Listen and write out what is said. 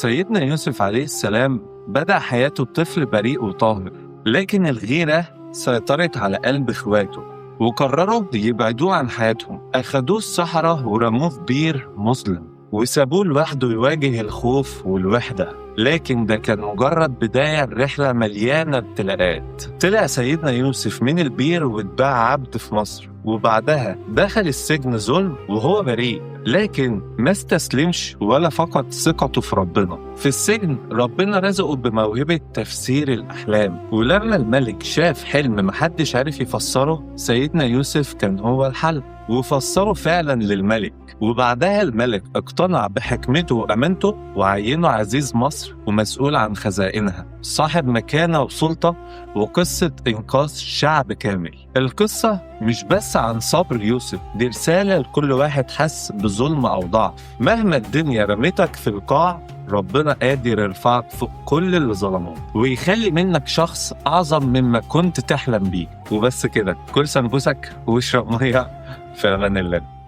سيدنا يوسف عليه السلام بدأ حياته طفل بريء وطاهر، لكن الغيرة سيطرت على قلب إخواته وقرروا يبعدوه عن حياتهم. أخدوه السحرة ورموه في بير مظلم وسابوه لوحده يواجه الخوف والوحدة. لكن ده كان مجرد بداية الرحلة مليانة ابتلاءات. طلع سيدنا يوسف من البير واتباع عبد في مصر، وبعدها دخل السجن ظلم وهو بريء، لكن ما استسلمش ولا فقد ثقته في ربنا. في السجن ربنا رزقه بموهبة تفسير الأحلام، ولما الملك شاف حلم محدش عارف يفسره سيدنا يوسف كان هو الحل وفسره فعلا للملك. وبعدها الملك اقتنع بحكمته وأمانته وعينه عزيز مصر ومسؤول عن خزائنها، صاحب مكانة وسلطة وقصة إنقاذ شعب كامل. القصة مش بس عن صبر يوسف، دي رسالة لكل واحد حس بظلم أو ضعف. مهما الدنيا رميتك في القاع، ربنا قادر يرفعك فوق كل اللي ظلموه ويخلي منك شخص أعظم مما كنت تحلم بيه. وبس كده، كل سنبوسك واشرب مية في أمان الله.